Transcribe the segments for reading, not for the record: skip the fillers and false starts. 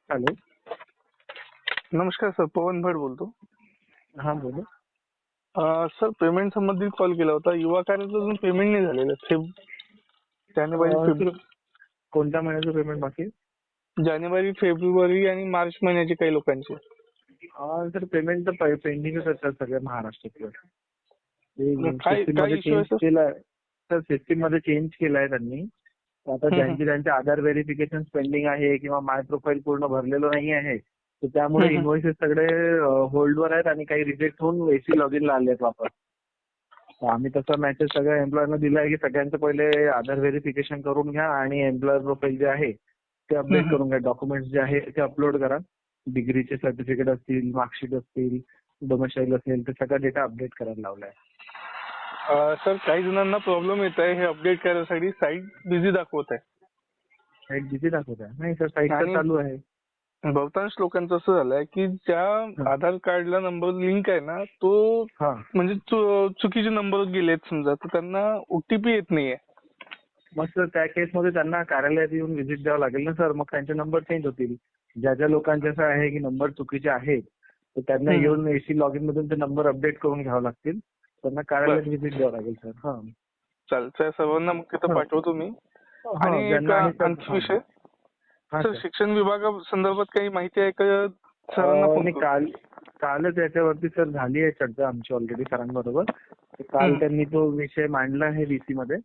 Hello. नमस्कार sir, पवन भट बोलतो. हा बोला. सर, पेमेंट संबंधित कॉल केला होता. युवा कार्याचं अजून पेमेंट नाही झालेलं. सर, कोणत्या महिन्याचं पेमेंट बाकी आहे? जानेवारी, फेब्रुवारी आणि मार्च महिन्याचे काही लोकांचे. सर, पेमेंट तर पेंडिंगच असतात सगळ्या महाराष्ट्रातलं. ते काय सिस्टीम काय मध्ये इश्यू आहे चेंज केलाय. सर, सिस्टीम मध्ये चेंज केलाय त्यांनी. आता सर? ज्यांचे आधार व्हेरिफिकेशन पेंडिंग आहे किंवा माय प्रोफाईल पूर्ण भरलेलं नाही आहे, तर त्यामुळे इनव्हॉइसेस सगळे होल्डवर आहेत आणि काही रिजेक्ट होऊन एसी लॉगिन ला आले आहेत वापस. तर आम्ही तसा मेसेज सगळ्या एम्प्लॉयरना दिलाय की सगळ्यांचं पहिले आधार व्हेरिफिकेशन करून घ्या आणि एम्प्लॉयर प्रोफाईल जे आहे ते अपडेट करून घ्या. डॉक्युमेंट्स जे आहे ते अपलोड करा. डिग्रीचे सर्टिफिकेट असतील, मार्कशीट असतील, डोमेसाईल असेल, ते सगळा डेटा अपडेट करायला लावलाय. सर, काही जणांना प्रॉब्लेम येत आहे हे अपडेट करायसाठी. साईट बिझी दाखवत आहे साईट बिझी दाखवत आहे? नाही सर, साईट तर आणि चालू आहे. बहुतांश लोकांचं असं झालंय की ज्या आधार कार्डला नंबर लिंक आहे ना, तो हा. म्हणजे चुकीचे नंबर गेलेत समजा, तर त्यांना ओटीपी येत नाहीये. मग सर, त्या केसमध्ये त्यांना कार्यालयात येऊन व्हिजिट द्यावं लागेल ना सर. मग त्यांचे नंबर चेंज होतील. ज्या लोकांचे असं आहे की नंबर चुकीचे आहेत, तर त्यांना येऊन एसी लॉगिन मधून ते नंबर अपडेट करून घ्यावे लागतील. त्यांना कार्यालयात व्हिजिट द्यावं लागेल सर. हा. चालतंय, सर्वांना मग तिथं पाठवतो मी. आणि एक ज्यांना आहे सर. आणखी विषय, हा सर, सर. शिक्षण विभागासंदर्भात काही माहिती आहे का? सरांना फोन करू. कालच याच्यावरती सर झाली आहे चर्चा आमची ऑलरेडी सरांबरोबर. काल त्यांनी तो विषय मांडला आहे व्हीसी मध्ये.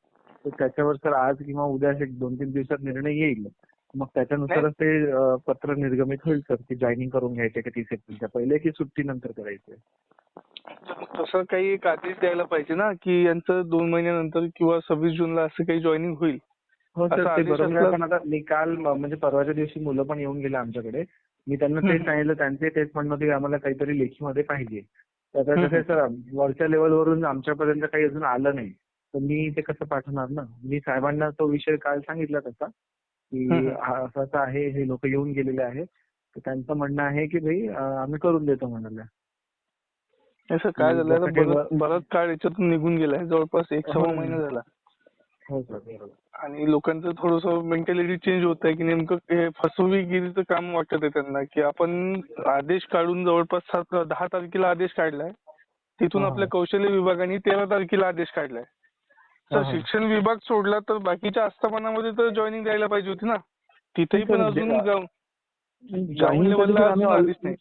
तर त्याच्यावर सर आज किंवा उद्या 2-3 दिवसात निर्णय येईल. मग त्याच्यानुसारच ते पत्र निर्गमित होईल सर की जॉईनिंग करून घ्यायचे का 30 एप्रिलच्या पहिले की सुट्टीनंतर करायचे. तसं काही एक आदेश द्यायला पाहिजे ना की यांचं 2 महिन्यानंतर किंवा 26 जूनला असं काही जॉईनिंग होईल. हो सर, असा ते आदेश बरोबर आहे. असला. पण आता मी काल म्हणजे परवाच्या दिवशी मुलं पण येऊन गेले आमच्याकडे. मी त्यांना ते सांगितलं. त्यांचे तेच म्हणणं होते की आम्हाला काहीतरी लेखीमध्ये पाहिजे. तर आता कसं आहे सर, वरच्या लेवलवरून आमच्यापर्यंत काही अजून आलं नाही. तर मी ते कसं पाठवणार ना. मी साहेबांना तो विषय काल सांगितला तसा की असं असं आहे, हे लोक येऊन गेलेले आहेत. तर त्यांचं म्हणणं आहे की भाई आम्ही करून देतो म्हणाले. असं काय झालं, बराच काळ याच्यातून निघून गेलाय, जवळपास 1-1.25 महिना झाला. हो सर, बरोबर. आणि लोकांचं थोडंसं मेंटॅलिटी चेंज होत आहे की नेमकं हे फसवेगिरीचं काम वाटत आहे त्यांना की आपण आदेश काढून जवळपास 10 तारखेला आदेश काढलाय. तिथून आपल्या कौशल्य विभागाने 13 तारखेला आदेश काढलाय. तर शिक्षण विभाग सोडला तर बाकीच्या आस्थापनामध्ये तर जॉईनिंग द्यायला पाहिजे होती ना. तिथेही पण अजून ग्राउंड लेवलला अजून आदेश नाही.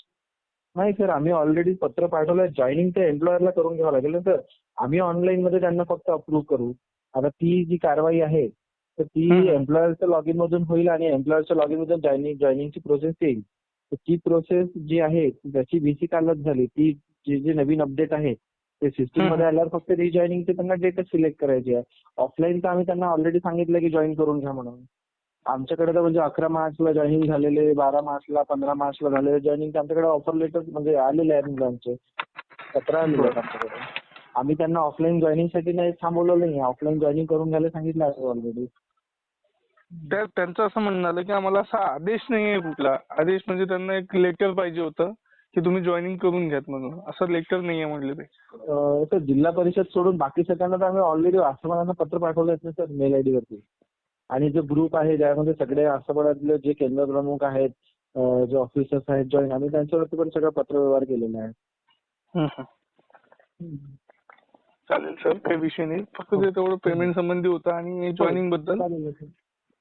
नाही सर, आम्ही ऑलरेडी पत्र पाठवलंय. जॉईनिंग ते एम्प्लॉयरला करून घ्यावं लागेल ना सर. आम्ही ऑनलाईन मध्ये त्यांना फक्त अप्रूव्ह करू. आता ती जी कारवाई आहे तर ती एम्प्लॉयरच्या लॉगिन मधून होईल आणि एम्प्लॉयरच्या लॉगिन मधून जॉईनिंगची प्रोसेस येईल. तर ती प्रोसेस जी आहे त्याची व्हीसी कालच झाली. ती जे नवीन अपडेट आहे ते सिस्टीम मध्ये आल्यावर फक्त रिजॉईनिंगचे त्यांना डेटच सिलेक्ट करायची आहे. ऑफलाईन तर आम्ही त्यांना ऑलरेडी सांगितलं की जॉईन करून घ्या म्हणून. आमच्याकडे तर म्हणजे 11 मार्चला जॉईनिंग झालेले, 12 मार्चला, 15 मार्चला झालेले जॉईनिंग आमच्याकडे ऑफर लेटर म्हणजे आलेले आहेत मुलांचे. 17 आलेले आहेत आमच्याकडे. आम्ही त्यांना ऑफलाईन जॉईनिंगसाठी नाही थांबवलेलं नाही. ऑफलाईन जॉईनिंग करून घ्यायला सांगितलं आहे ऑलरेडी. त्यांचं असं म्हणणं आलं की आम्हाला असा आदेश नाहीये कुठला. आदेश म्हणजे त्यांना एक लेटर पाहिजे होतं की तुम्ही जॉईनिंग करून घ्यात म्हणून. असं लेटर नाहीये म्हणले ते. जिल्हा परिषद सोडून बाकी सगळ्यांना तर आम्ही ऑलरेडी आस्थापनांना पत्र पाठवलं आहे सर, मेल आयडी वरती. आणि जो ग्रुप आहे ज्यामध्ये सगळे आस्थापनातले जे केंद्र प्रमुख आहेत, जे ऑफिसर्स आहेत जॉईन, आम्ही त्यांच्यावरती पण सगळं पत्रव्यवहार केलेला आहे. चालेल सर, काही विषय नाही. फक्त ते तेवढं पेमेंट संबंधी होतं आणि जॉईनिंग बद्दल.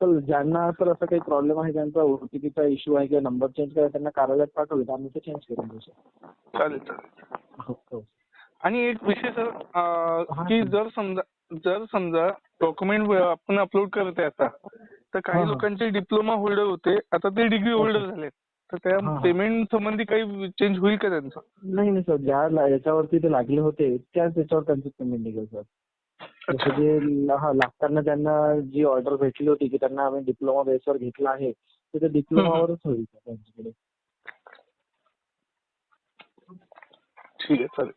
तर ज्यांना तर असं काही प्रॉब्लेम आहे, ज्यांचा ओटीपीचा इश्यू आहे किंवा नंबर चेंज करायचा, त्यांना कार्यालयात पाठवलं तर आम्ही ते चेंज करून देऊ सर. चालेल चालेल. आणि एक विषय सर, की जर समजा डॉक्युमेंट आपण अपलोड करत आहे आता, तर काही लोकांचे डिप्लोमा होल्डर होते, आता ते डिग्री होल्डर झाले. तर त्या पेमेंट संबंधी काही चेंज होईल का त्यांचं? नाही सर, ज्या याच्यावरती ते लागले होते त्याच याच्यावर त्यांचं पेमेंट निघेल सर. जे लागताना त्यांना जी ऑर्डर भेटली होती की त्यांना आम्ही डिप्लोमा बेसवर घेतला आहे, तर ते डिप्लोमावरच होईल त्यांच्याकडे. ठीक आहे, चालेल.